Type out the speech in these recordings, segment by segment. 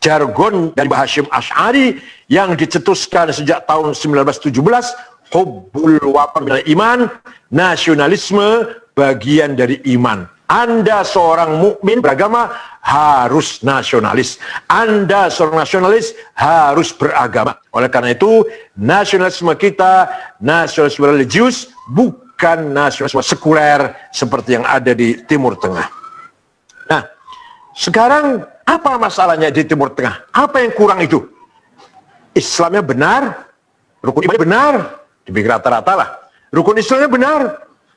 jargon dari Mbah Hasyim Asy'ari yang dicetuskan sejak tahun 1917, hubbul watan minal iman, nasionalisme bagian dari iman. Anda seorang mukmin beragama harus nasionalis. Anda seorang nasionalis harus beragama. Oleh karena itu, nasionalisme kita nasionalisme religius, bukan nasionalisme sekuler seperti yang ada di Timur Tengah. Nah, sekarang apa masalahnya di Timur Tengah? Apa yang kurang itu? Islamnya benar, rukun imannya benar, dibikin rata-rata lah. Rukun Islamnya benar.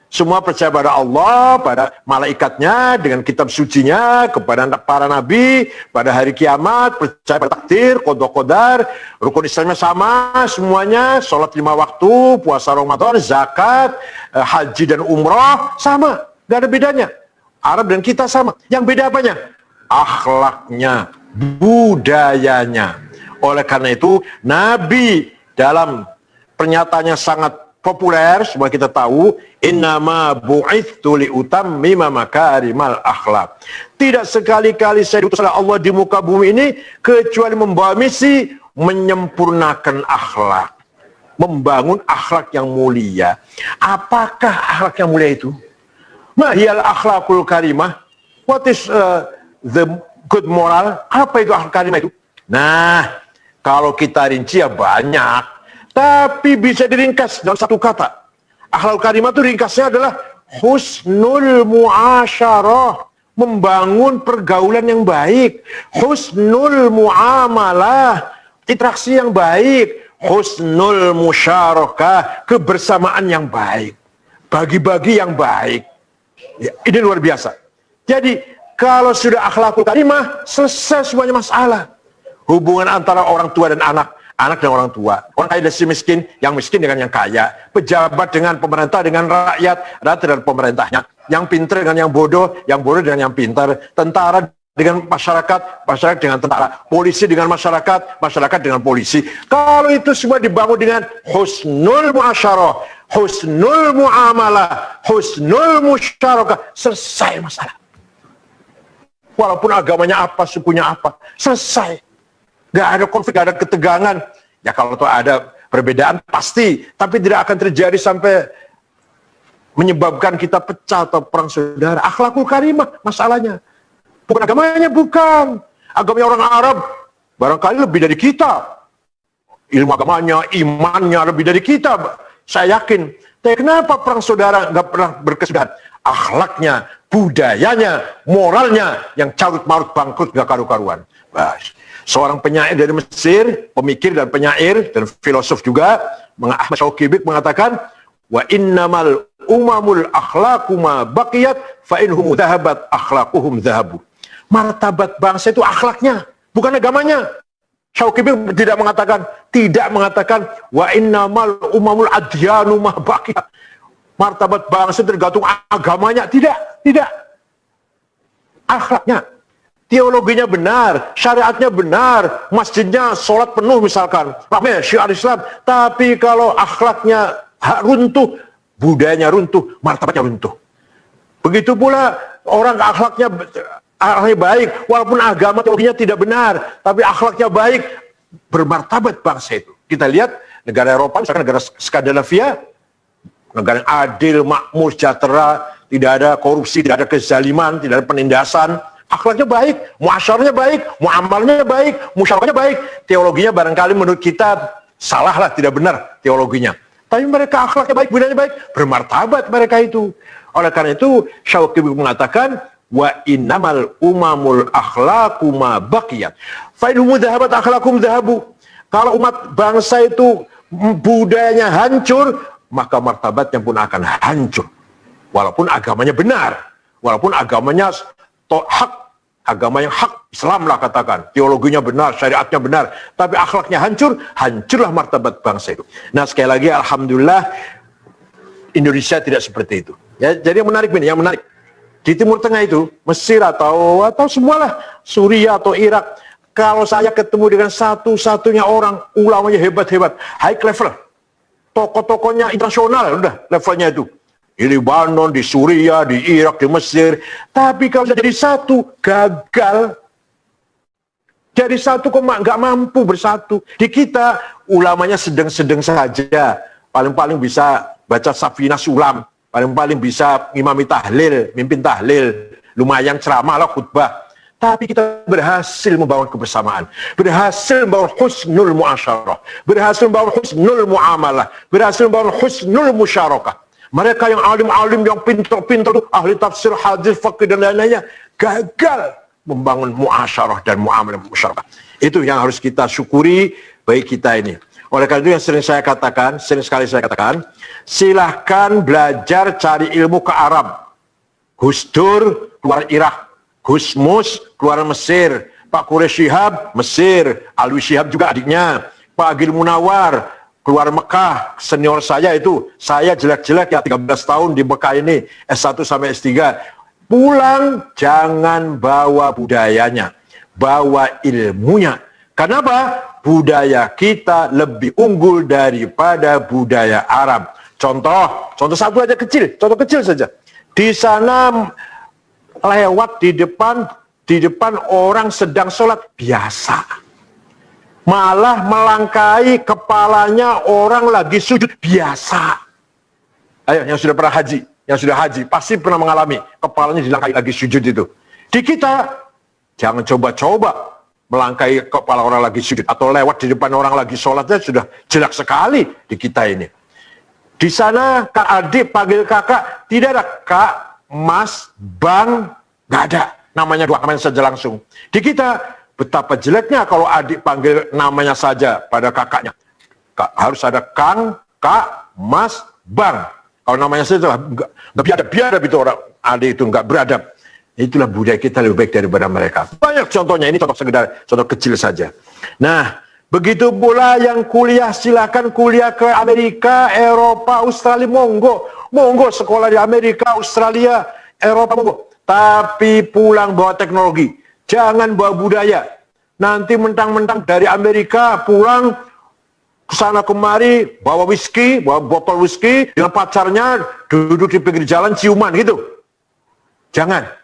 Semua percaya pada Allah, pada malaikatnya, dengan kitab sucinya, kepada para nabi, pada hari kiamat, percaya pada takdir, qada qadar, rukun Islamnya sama semuanya, sholat 5 waktu, puasa Ramadan, zakat, haji dan umrah, sama, gak ada bedanya. Arab dan kita sama. Yang beda apanya? Akhlaknya, budayanya. Oleh karena itu, Nabi dalam pernyataannya sangat populer, semua kita tahu, innama bu'ithtu liutammima makarimal akhlak. Tidak sekali-kali saya diutus oleh Allah di muka bumi ini kecuali membawa misi menyempurnakan akhlak, membangun akhlak yang mulia. Apakah akhlak yang mulia itu? Mahiyal akhlakul karimah? What is the good moral? Apa itu akhlak karimah itu? Nah, kalau kita rinci ya banyak. Tapi bisa diringkas dalam satu kata. Akhlakul karimah itu ringkasnya adalah husnul muasyarah, membangun pergaulan yang baik. Husnul muamalah, interaksi yang baik. Husnul musyarakah, kebersamaan yang baik. Bagi-bagi yang baik. Ya, ini luar biasa. Jadi kalau sudah akhlakul karimah, selesai semuanya masalah. Hubungan antara orang tua dan anak, anak dan orang tua, orang kaya dan si miskin, yang miskin dengan yang kaya, pejabat dengan pemerintah dengan rakyat, rakyat dan pemerintahnya, yang pintar dengan yang bodoh dengan yang pintar, tentara dengan masyarakat, masyarakat dengan tentara, polisi dengan masyarakat, masyarakat dengan polisi. Kalau itu semua dibangun dengan husnul muasyarah, husnul muamalah, husnul musyarakah, selesai masalah. Walaupun agamanya apa, sukunya apa, selesai. Gak ada konflik, gak ada ketegangan. Ya kalau tuh ada perbedaan pasti, tapi tidak akan terjadi sampai menyebabkan kita pecah atau perang saudara. Akhlakul karimah masalahnya. Bukan agamanya, bukan. Agamanya orang Arab barangkali lebih dari kita. Ilmu agamanya, imannya lebih dari kita. Saya yakin. Tapi kenapa perang saudara gak pernah berkesudahan? Akhlaknya, budayanya, moralnya yang carut marut bangkrut gak karu-karuan. Seorang penyair dari Mesir, pemikir dan penyair dan filosof juga, Ahmad Syauqi mengatakan, wa innamal umamul akhlaqu ma baqiyat fa inhum dhahabat akhlaquhum dhahabu. Martabat bangsa itu akhlaknya, bukan agamanya. Syauqi tidak mengatakan wa innamal umamul adyanu ma baqiyat. Martabat bangsa tergantung agamanya, tidak. Akhlaknya. Teologinya benar, syariatnya benar, masjidnya sholat penuh misalkan, ramai syiar Islam. Tapi kalau akhlaknya runtuh, budayanya runtuh, martabatnya runtuh. Begitu pula orang akhlaknya baik, walaupun agama teologinya tidak benar, tapi akhlaknya baik, bermartabat bangsa itu. Kita lihat negara Eropa, misalkan negara Skandinavia, negara yang adil, makmur, sejahtera, tidak ada korupsi, tidak ada kezaliman, tidak ada penindasan. Akhlaknya baik, muasyarahnya baik, muamalnya baik, musyarakatnya baik. Teologinya barangkali menurut kita salah lah, tidak benar teologinya. Tapi mereka akhlaknya baik, budayanya baik, bermartabat mereka itu. Oleh karena itu, Syauqi mengatakan, wa innamal umamul akhlaqu ma baqiyat. Fa in hum dhahabat akhlaquhum dhahabu. Kalau umat bangsa itu budayanya hancur, maka martabatnya pun akan hancur. Walaupun agamanya benar, walaupun agamanya hak, agama yang hak, Islam lah katakan, teologinya benar, syariatnya benar, tapi akhlaknya hancur, hancurlah martabat bangsa itu. Nah sekali lagi, alhamdulillah Indonesia tidak seperti itu. Ya, jadi yang menarik di Timur Tengah itu, Mesir atau semualah, Suriah atau Irak, kalau saya ketemu dengan satu-satunya orang ulamanya hebat-hebat, high level, tokoh-tokohnya internasional, udah levelnya itu. Di Lebanon, di Suriah, di Irak, di Mesir. Tapi kalau jadi satu, gagal. Dari satu kok nggak mampu bersatu. Di kita ulamanya sedang-sedang saja. Paling-paling bisa baca Safina Sulam. Paling-paling bisa ngimami tahlil, mimpin tahlil. Lumayan ceramah lah, khutbah. Tapi kita berhasil membangun kebersamaan. Berhasil membangun husnul muasyarah. Berhasil membangun husnul muamalah. Berhasil membangun husnul musyarakah. Mereka yang alim-alim, yang pintar-pintar, ahli tafsir, hadis, faqih, dan lain-lainnya, gagal membangun muasyarah dan muamalah musyarakah. Itu yang harus kita syukuri bagi kita ini. Oleh karena itu yang sering sekali saya katakan, silahkan belajar cari ilmu ke Arab. Gus Dur keluar Irak, Gus Mus keluar Mesir, Pak Quraish Shihab Mesir, Alwi Shihab juga adiknya, Pak Agil Munawar keluar Mekah, senior saya itu, saya jelek-jelek ya 13 tahun di Mekah ini, S1 sampai S3. Pulang jangan bawa budayanya, bawa ilmunya. Kenapa? Budaya kita lebih unggul daripada budaya Arab. Contoh satu aja kecil, contoh kecil saja. Di sana lewat di depan orang sedang sholat biasa. Malah melangkai kepalanya orang lagi sujud biasa. Ayo yang sudah pernah haji. Yang sudah haji pasti pernah mengalami kepalanya dilangkai lagi sujud itu. Di kita jangan coba-coba melangkai kepala orang lagi sujud atau lewat di depan orang lagi sholatnya sudah jelek sekali di kita ini. Di sana kak adik panggil kakak tidak ada kak, mas, bang, nggak ada. Namanya dua namanya saja langsung. Di kita betapa jeleknya kalau adik panggil namanya saja pada kakaknya. Kak, harus ada kang, kak, mas, bang. Kalau namanya saja nggak biadab itu orang adik itu nggak beradab. Itulah budaya kita lebih baik daripada mereka. Banyak contohnya, ini contoh sekedar contoh kecil saja. Nah, begitu pula yang kuliah silakan kuliah ke Amerika, Eropa, Australia, monggo sekolah di Amerika, Australia, Eropa, monggo. Tapi pulang bawa teknologi, jangan bawa budaya. Nanti mentang-mentang dari Amerika pulang kesana kemari bawa whisky, bawa botol whisky dengan pacarnya duduk di pinggir jalan ciuman gitu. Jangan.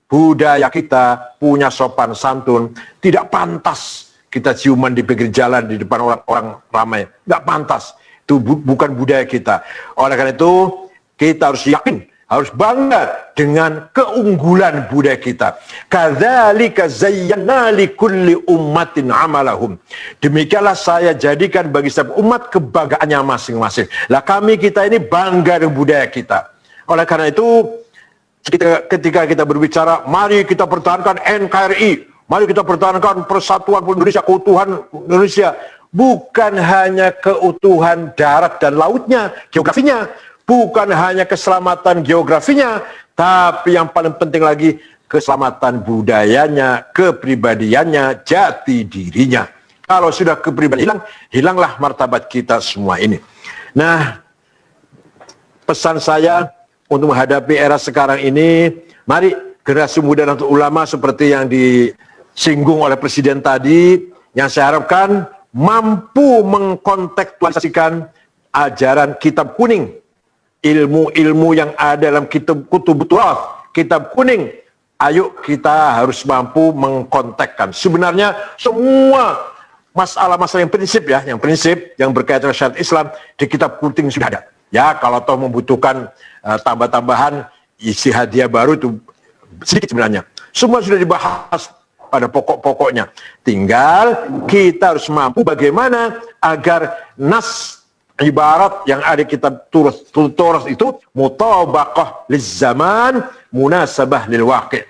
Budaya kita punya sopan santun, tidak pantas kita ciuman di pinggir jalan di depan orang-orang ramai. Nggak pantas. Itu bukan budaya kita. Oleh karena itu kita harus yakin, harus bangga dengan keunggulan budaya kita. Kadzalika zayyana likulli ummatin amalahum. Demikianlah saya jadikan bagi setiap umat kebanggaannya masing-masing. Lah kami kita ini bangga dengan budaya kita. Oleh karena itu ketika kita berbicara, mari kita pertahankan NKRI, mari kita pertahankan persatuan Indonesia, keutuhan Indonesia. Bukan hanya keutuhan darat dan lautnya, geografinya, bukan hanya keselamatan geografinya, tapi yang paling penting lagi keselamatan budayanya, kepribadiannya, jati dirinya. Kalau sudah kepribadian hilang, hilanglah martabat kita semua ini. Nah, pesan saya untuk menghadapi era sekarang ini, mari generasi muda dan ulama seperti yang disinggung oleh Presiden tadi, yang saya harapkan mampu mengkontekstualisasikan ajaran kitab kuning, ilmu-ilmu yang ada dalam kutubut turath, kitab kuning. Ayo kita harus mampu mengkontekkan. Sebenarnya semua masalah-masalah yang prinsip yang berkaitan dengan syariat Islam di kitab kuning sudah ada. Ya, kalau toh membutuhkan tambah-tambahan isi hadiah baru itu sedikit sebenarnya. Semua sudah dibahas pada pokok-pokoknya. Tinggal kita harus mampu bagaimana agar nas ibarat yang ada kitab Turath itu mutabaqah liz-zaman, munasabah lil waqi',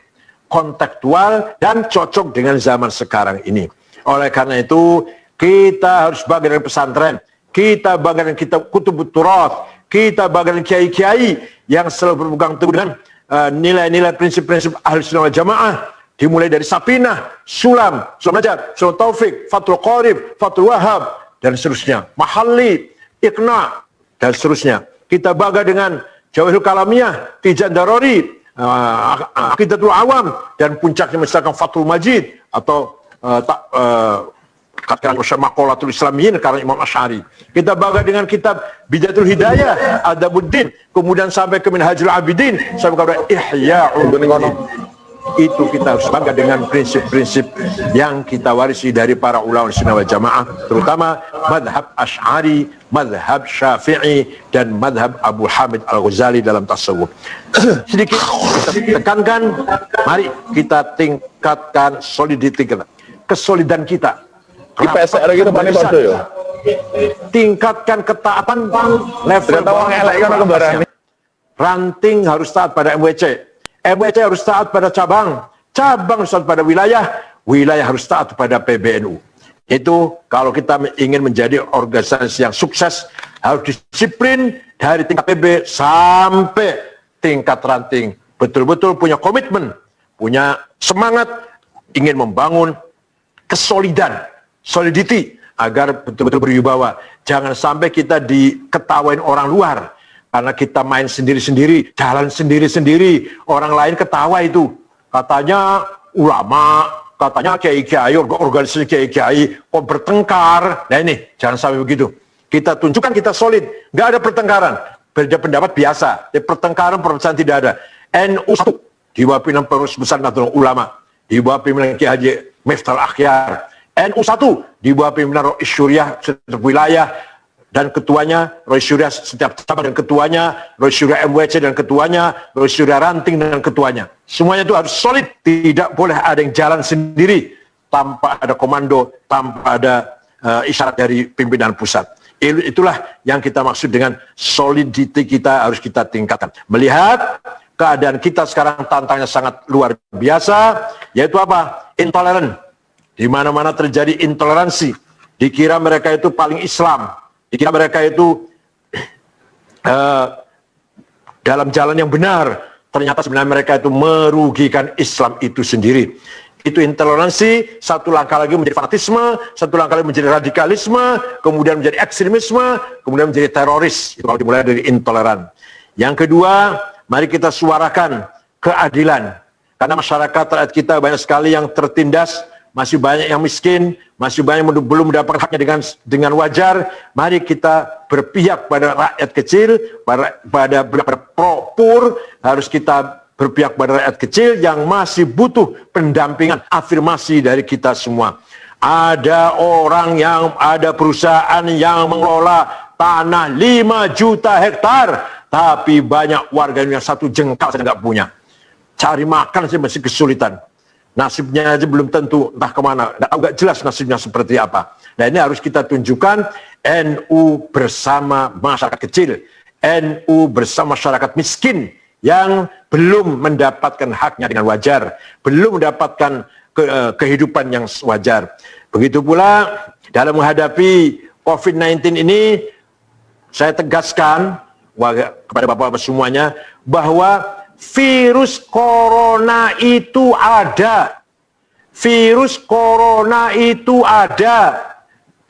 kontekstual dan cocok dengan zaman sekarang ini. Oleh karena itu kita harus bangga dengan pesantren, kita bangga dengan kitab kutubut turath, kita bangga dengan kiai-kiai yang selalu berpegang teguh dengan nilai-nilai prinsip-prinsip Ahlussunnah wal Jamaah, dimulai dari Sapinah, Sulam Najat, Sulam Taufik, Fathul Qarib, Fathul Wahhab, dan seterusnya, Mahalli, Iqna, dan seterusnya. Kita bangga dengan Jawahirul Kalamiyah, Tijan Darori, Aqidatul Awam, dan puncaknya misalkan Fathul Majid atau katakan Maqalatul Islamiyin karena Imam Asy'ari. Kita bangga dengan kitab Bidayatul Hidayah, Adabuddin, kemudian sampai ke Minhajul Abidin, sampai kepada Ihya Ulumuddin. Itu kita harus bangga dengan prinsip-prinsip yang kita warisi dari para ulama sunnah wal jamaah, terutama madhab Asy'ari, madhab Syafi'i, dan madhab Abu Hamid Al-Ghazali dalam tasawuf. Sedikit kita tekankan, mari kita tingkatkan solidity kita, kesolidan kita. Di PSR gitu Pak Nipodo ya. Tingkatkan ketaatan level bawah ranting harus taat pada MWC. MWC harus taat pada cabang, cabang harus taat pada wilayah, wilayah harus taat pada PBNU. Itu kalau kita ingin menjadi organisasi yang sukses, harus disiplin dari tingkat PB sampai tingkat ranting. Betul-betul punya komitmen, punya semangat, ingin membangun kesolidan, solidity, agar betul-betul berwibawa. Jangan sampai kita diketawain orang luar. Karena kita main sendiri-sendiri, jalan sendiri-sendiri, orang lain ketawa itu. Katanya ulama, katanya kiai-kiai, organisasi kiai-kiai, kok bertengkar. Nah ini, jangan sampai begitu. Kita tunjukkan kita solid, nggak ada pertengkaran. Beda pendapat biasa, pertengkaran perpecahan tidak ada. NU 1, di bawah pimpinan Pengurus Besar Nahdlatul Ulama, di bawah pimpinan Kiai Haji Miftahul Akhyar. NU 1, di bawah pimpinan Rois Syuriah setiap wilayah, dan ketuanya, Rois Syuriah setiap cabang dan ketuanya, Rois Syuriah MWC dan ketuanya, Rois Syuriah Ranting dan ketuanya. Semuanya itu harus solid, tidak boleh ada yang jalan sendiri tanpa ada komando, tanpa ada isyarat dari pimpinan pusat. Itulah yang kita maksud dengan solidity kita harus kita tingkatkan. Melihat keadaan kita sekarang tantangannya sangat luar biasa, yaitu apa? Intoleran. Di mana-mana terjadi intoleransi. Dikira mereka itu paling Islam. Dikira mereka itu dalam jalan yang benar, ternyata sebenarnya mereka itu merugikan Islam itu sendiri. Itu intoleransi, satu langkah lagi menjadi fanatisme, satu langkah lagi menjadi radikalisme, kemudian menjadi ekstremisme, kemudian menjadi teroris. Itu kalau dimulai dari intoleran. Yang kedua, mari kita suarakan keadilan. Karena masyarakat rakyat kita banyak sekali yang tertindas, masih banyak yang miskin, masih banyak yang belum mendapatkan haknya dengan wajar. Mari kita berpihak pada rakyat kecil, pada pro-pur, harus kita berpihak pada rakyat kecil yang masih butuh pendampingan, afirmasi dari kita semua. Ada orang yang, ada perusahaan yang mengelola tanah 5 juta hektar, tapi banyak warga yang 1 jengkal saja nggak punya. Cari makan sih masih kesulitan. Nasibnya aja belum tentu, entah kemana, nggak jelas nasibnya seperti apa. Nah ini harus kita tunjukkan, NU bersama masyarakat kecil, NU bersama masyarakat miskin yang belum mendapatkan haknya dengan wajar, belum mendapatkan kehidupan yang wajar. Begitu pula dalam menghadapi COVID-19 ini, saya tegaskan kepada bapak-bapak semuanya, bahwa virus corona itu ada. Virus corona itu ada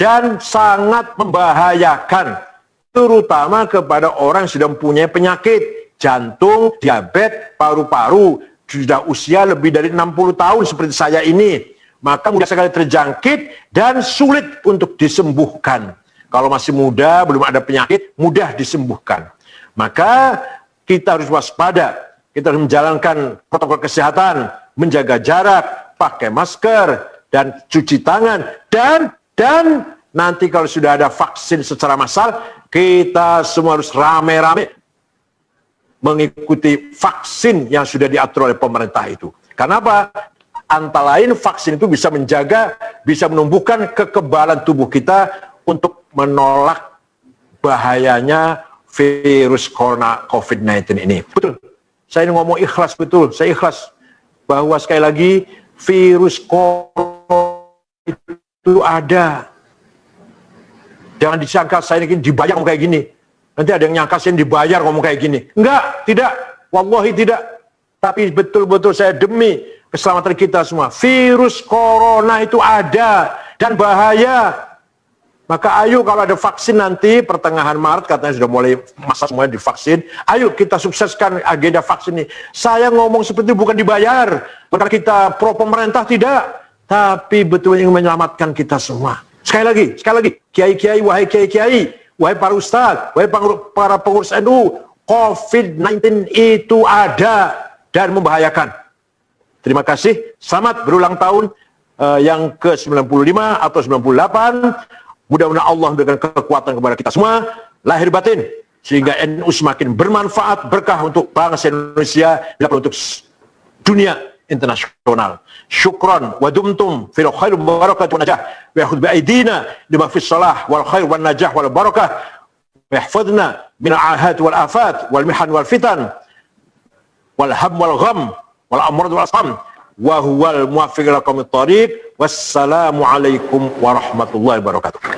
dan sangat membahayakan, terutama kepada orang yang sudah mempunyai penyakit jantung, diabetes, paru-paru, sudah usia lebih dari 60 tahun seperti saya ini. Maka mudah sekali terjangkit dan sulit untuk disembuhkan. Kalau masih muda, belum ada penyakit, mudah disembuhkan. Maka kita harus waspada. Kita harus menjalankan protokol kesehatan, menjaga jarak, pakai masker, dan cuci tangan. Dan nanti kalau sudah ada vaksin secara massal, kita semua harus rame-rame mengikuti vaksin yang sudah diatur oleh pemerintah itu. Karena apa? Antara lain vaksin itu bisa menjaga, bisa menumbuhkan kekebalan tubuh kita untuk menolak bahayanya virus corona COVID-19 ini. Betul. Saya ngomong ikhlas, betul, saya ikhlas bahwa sekali lagi virus corona itu ada. Jangan disangka saya ini dibayar ngomong kayak gini. Nanti ada yang nyangka saya dibayar ngomong kayak gini. Enggak, tidak, wallahi tidak. Tapi betul-betul saya demi keselamatan kita semua. Virus corona itu ada dan bahaya. Maka ayo kalau ada vaksin nanti pertengahan Maret katanya sudah mulai masa semuanya divaksin. Ayo kita sukseskan agenda vaksin ini. Saya ngomong seperti itu bukan dibayar. Bukan kita pro pemerintah, tidak. Tapi betul ingin menyelamatkan kita semua. Sekali lagi. Kiai-kiai, wahai kiai-kiai. Wahai para ustaz, wahai para pengurus NU. COVID-19 itu ada dan membahayakan. Terima kasih. Selamat berulang tahun yang ke-95 atau 98. Mudah-mudahan Allah memberikan kekuatan kepada kita semua, lahir batin, sehingga NU semakin bermanfaat, berkah untuk bangsa Indonesia, dan untuk dunia internasional. Syukran wa dumtum fil khair wal barakah wa najah wa yakhudh bi aidina lima fis salah wal khair wan najah wal barakah wa yahfazna min al ahad wal afat wal mihan wal fitan wal ham wal gham wal amrad wal asam wa huwal muwaffiq ila qawmit thariq. Wassalamu alaikum warahmatullahi wabarakatuh.